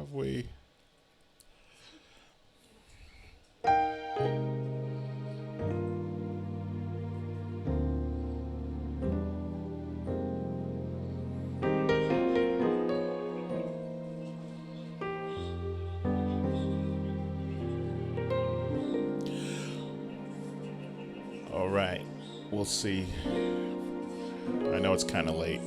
Have we? All right. We'll see. I know it's kind of late.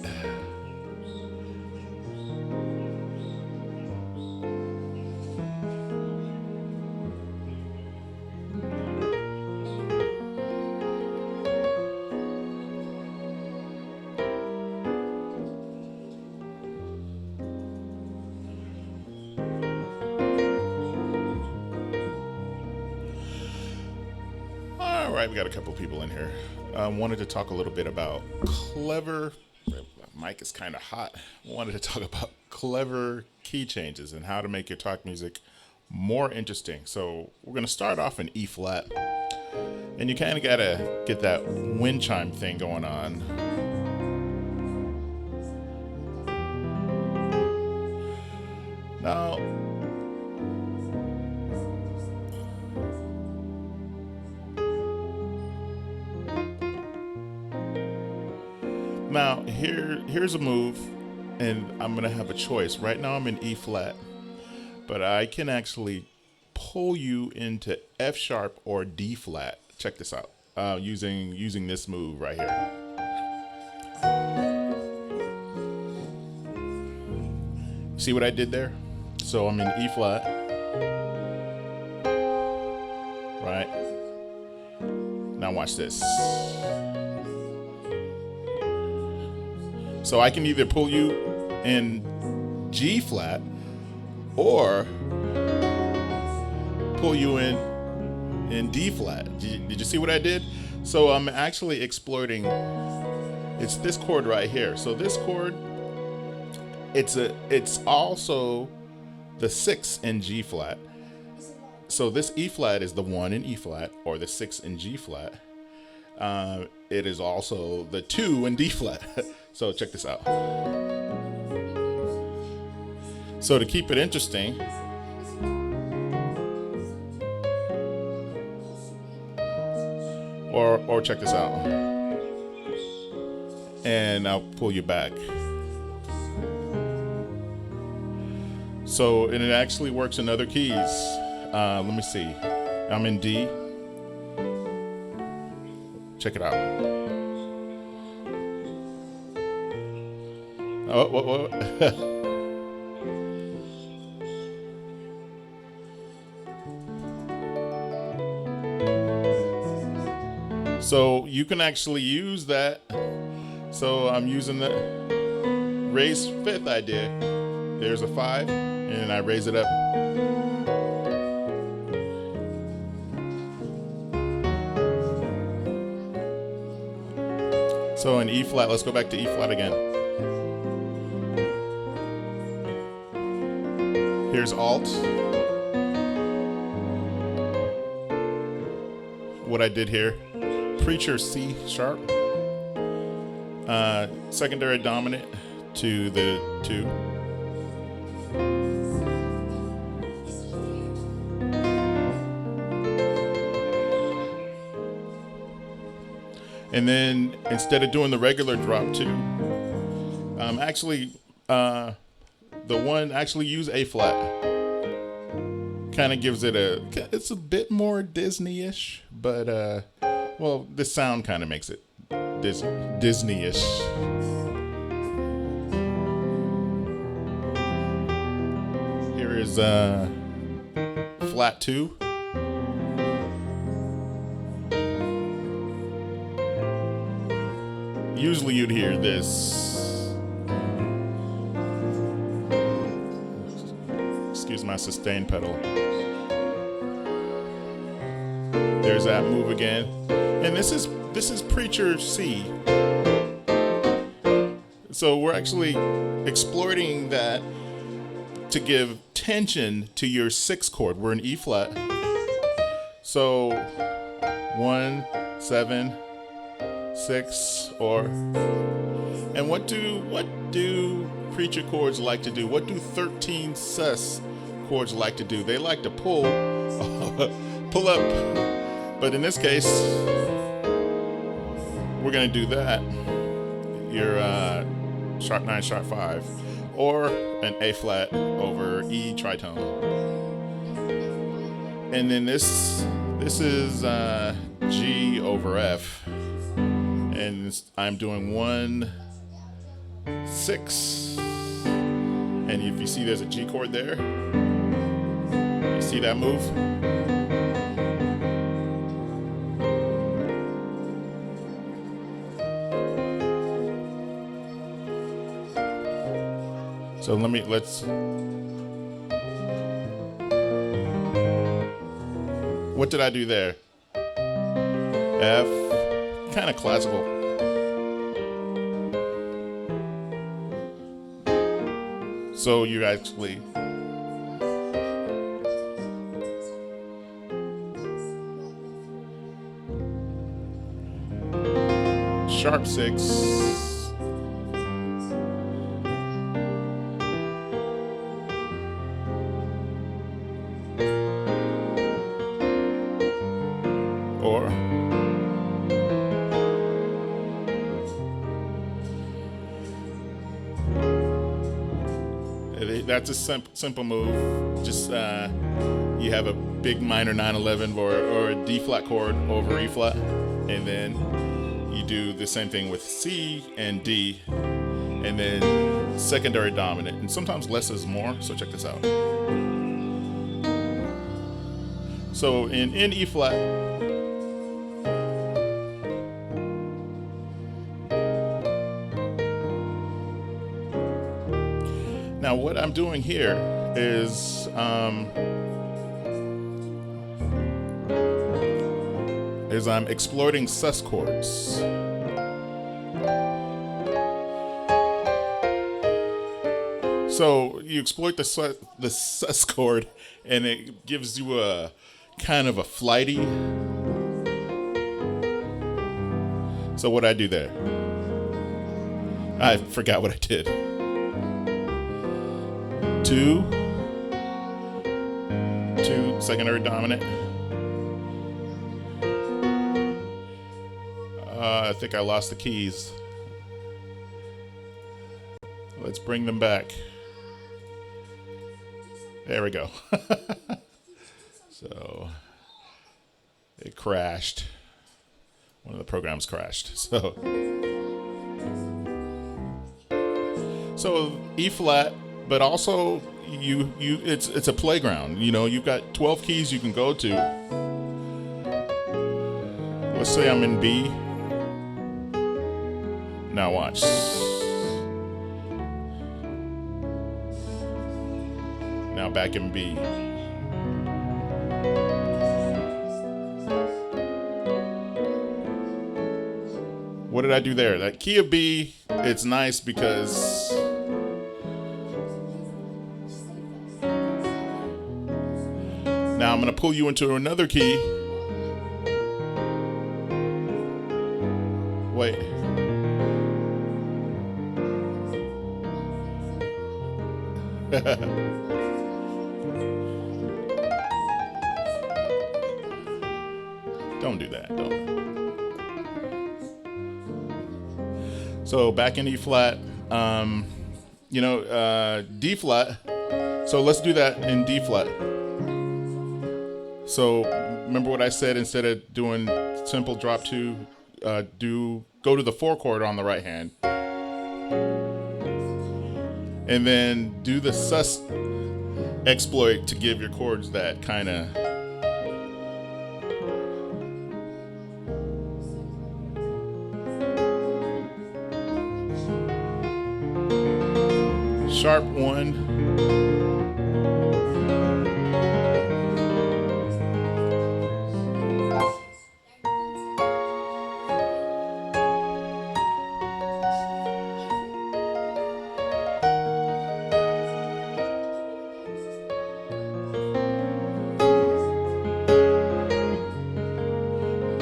All right, we got a couple people in here. Wanted to talk a little bit about clever. Mic is kind of hot. Wanted to talk about clever key changes and how to make your talk music more interesting. So we're gonna start off in E flat, and you kind of gotta get that wind chime thing going on. Now, here's a move, and I'm gonna have a choice. Right now, I'm in E flat, but I can actually pull you into F sharp or D flat. Check this out. Using this move right here. See what I did there? So I'm in E flat, right? Now watch this. So I can either pull you in G flat or pull you in D flat. Did you see what I did? So I'm actually exploiting. It's this chord right here. So this chord, it's also the 6 in G flat. So this E flat is the 1 in E flat, or the 6 in G flat. It is also the 2 in D flat. So check this out. So to keep it interesting, or check this out, and I'll pull you back. So, and it actually works in other keys. Let me see. I'm in D. Check it out. Oh, what? So you can actually use that. So I'm using the raise fifth I did. There's a 5, and I raise it up. So in E flat, let's go back to E flat again. Here's Alt. What I did here, Preacher C sharp, secondary dominant to the 2. And then instead of doing the regular drop 2, actually the one actually use A flat. Kind of gives it it's a bit more Disney-ish, but well, the sound kind of makes it Disney-ish. Here is flat 2. Usually you'd hear this. Excuse my sustain pedal. There's that move again. And this is Preacher C. So we're actually exploiting that to give tension to your 6 chord. We're in E flat. So 1, 7, 6, or, and what do preacher chords like to do? What do 13 sus chords like to do? They like to pull, pull up. But in this case, we're going to do that. Your sharp 9, sharp 5, or an A flat over E tritone. And then this is G over F. And I'm doing 1, 6. And if you see there's a G chord there, you see that move? So let's, what did I do there? F, kind of classical. So you actually, sharp 6, or that's a simple move. Just you have a big minor 9/11 or a D flat chord over E flat, and then you do the same thing with C and D, and then secondary dominant, and sometimes less is more. So check this out. So in E flat, now what I'm doing here is I'm exploiting sus chords. So you exploit the sus chord, and it gives you a kind of a flighty. So what I do there? I forgot what I did. 2, secondary dominant. I think I lost the keys. Let's bring them back. There we go. So it crashed. One of the programs crashed. So E flat, but also it's a playground. You know, you've got 12 keys you can go to. Let's say I'm in B. Now watch. Now back in B. What did I do there? That key of B, it's nice because now I'm going to pull you into another key. Wait. Don't do that. Don't. So back in E flat, D flat. So let's do that in D flat. So remember what I said, instead of doing simple drop 2, go to the 4 chord on the right hand. And then do the sus exploit to give your chords that kind of sharp 1.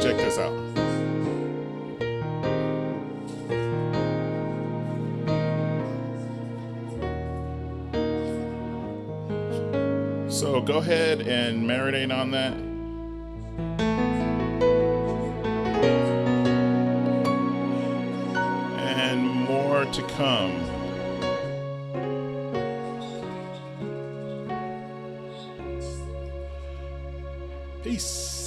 Check this out. So go ahead and marinate on that. And more to come. Peace.